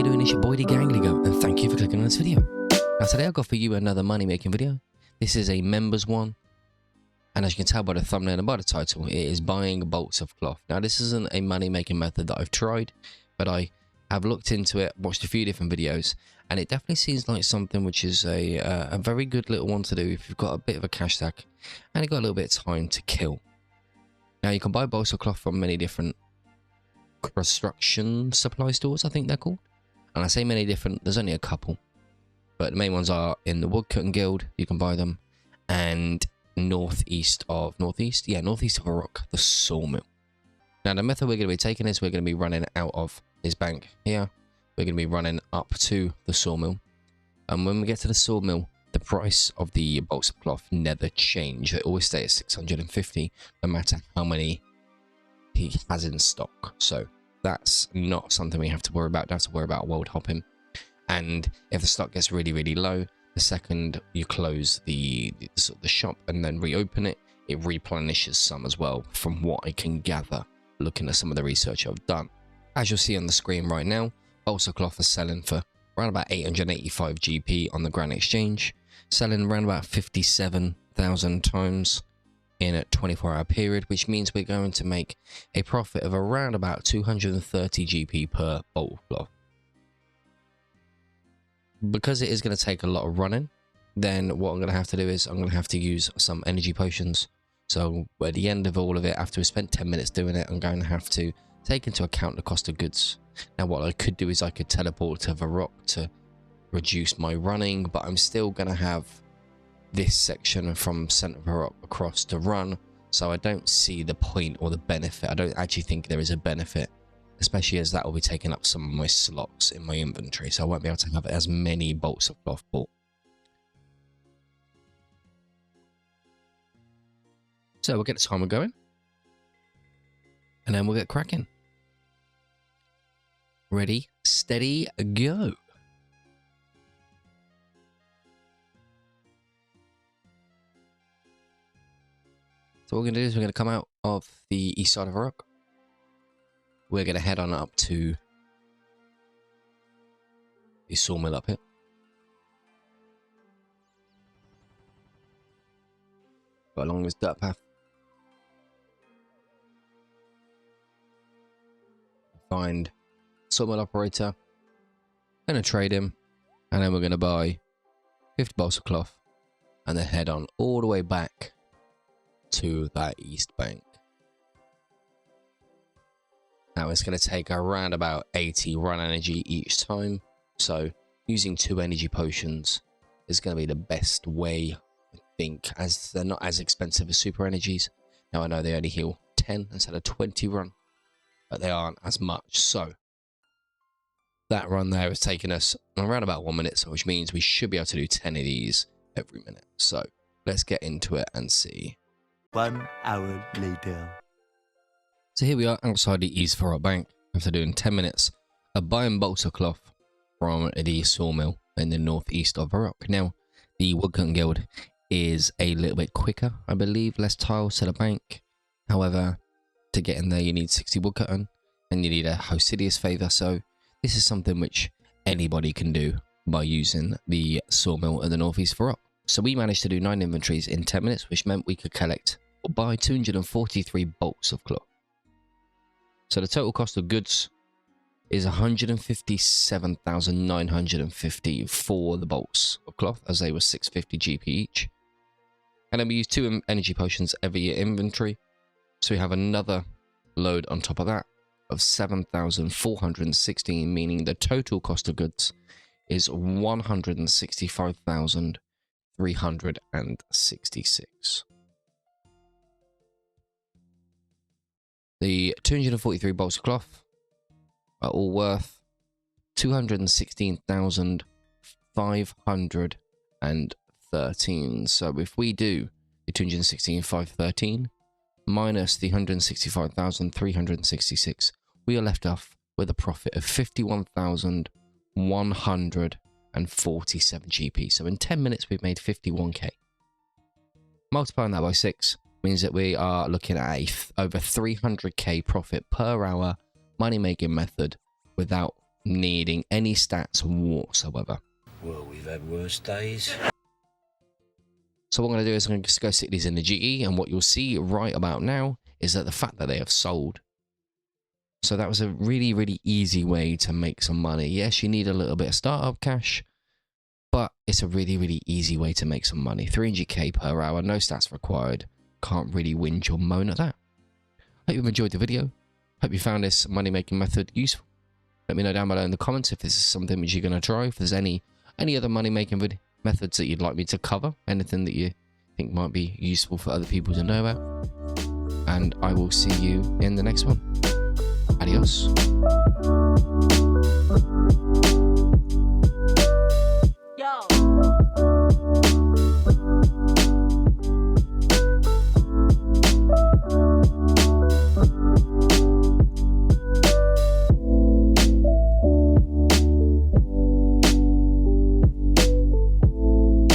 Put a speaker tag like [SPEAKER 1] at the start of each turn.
[SPEAKER 1] you doing? It's your boy jhgamingltd, and thank you for clicking on this video. Now today I've got for you another money making video. This is a members one, and as you can tell by the thumbnail and by the title, it is buying bolts of cloth. Now this isn't a money making method that I've tried, but I have looked into it, watched a few different videos, and it definitely seems like something which is a very good little one to do if you've got a bit of a cash stack and you've got a little bit of time to kill. Now you can buy bolts of cloth from many different construction supply stores, I think they're called. And I say many different, there's only a couple, but the main ones are in the Woodcutting Guild, you can buy them, and northeast of Rock, the sawmill. Now the method we're going to be taking is we're going to be running out of this bank here. We're going to be running up to the sawmill, and when we get to the sawmill, the price of the bolts of cloth never change. They always stay at 650 no matter how many he has in stock. So that's not something we have to worry about. Don't have to worry about world hopping. And if the stock gets really low, the second you close the shop and then reopen it, it replenishes some as well, from what I can gather looking at some of the research I've done. As you'll see on the screen right now, bolts of cloth are selling for around about 885 GP on the Grand Exchange, selling around about 57,000 times in a 24-hour period, which means we're going to make a profit of around about 230 GP per bolt of cloth. Because it is going to take a lot of running, then what I'm going to have to do is I'm going to have to use some energy potions. So at the end of all of it, after we spent 10 minutes doing it, I'm going to have to take into account the cost of goods. Now what I could do is I could teleport to Varrock to reduce my running, but I'm still going to have this section from Center Varrock across to run, so I don't see the point or the benefit. I don't actually think there is a benefit, especially as that will be taking up some of my slots in my inventory, so I won't be able to have as many bolts of cloth bought. So we'll get the timer going, and then we'll get cracking. Ready, steady, go. So what we're going to do is we're going to come out of the east side of Rock. We're going to head on up to the sawmill up here. Go along this dirt path. Find sawmill operator. Going to trade him. And then we're going to buy 50 bolts of cloth. And then head on all the way back to that east bank. Now it's going to take around about 80 run energy each time, so using 2 energy potions is going to be the best way, I think, as they're not as expensive as super energies. Now I know they only heal 10 instead of 20 run, but they aren't as much. So that run there has taken us around about 1 minute, so which means we should be able to do 10 of these every minute. So let's get into it and see.
[SPEAKER 2] 1 hour later.
[SPEAKER 1] So here we are outside the East Varrock Bank after doing 10 minutes of buying bolts of cloth from the sawmill in the northeast of Varrock. Now, the Woodcutting Guild is a little bit quicker, I believe, less tiles to the bank. However, to get in there you need 60 woodcutting and you need a Hosidius favor, so this is something which anybody can do by using the sawmill in the northeast Varrock. So we managed to do 9 inventories in 10 minutes, which meant we could collect or buy 243 bolts of cloth. So the total cost of goods is 157,950 for the bolts of cloth, as they were 650 GP each. And then we use 2 energy potions every inventory. So we have another load on top of that of 7,416, meaning the total cost of goods is 165,366. The 243 bolts of cloth are all worth 216,513. So if we do the 216,513 minus the 165,366, we are left off with a profit of 51,147 GP. So in 10 minutes we've made 51k. Multiplying that by 6 means that we are looking at a over 300k profit per hour money making method without needing any stats whatsoever.
[SPEAKER 3] Well, we've had worse days.
[SPEAKER 1] So what I'm going to do is I'm going to just go stick these in the GE, and what you'll see right about now is that the fact that they have sold. So that was a really, really easy way to make some money. Yes, you need a little bit of startup cash, but it's a really, really easy way to make some money. 300k per hour, no stats required. Can't really whinge or moan at that. Hope you've enjoyed the video. Hope you found this money-making method useful. Let me know down below in the comments if this is something which you're going to try. If there's any other money-making methods that you'd like me to cover. Anything that you think might be useful for other people to know about. And I will see you in the next one. Adios.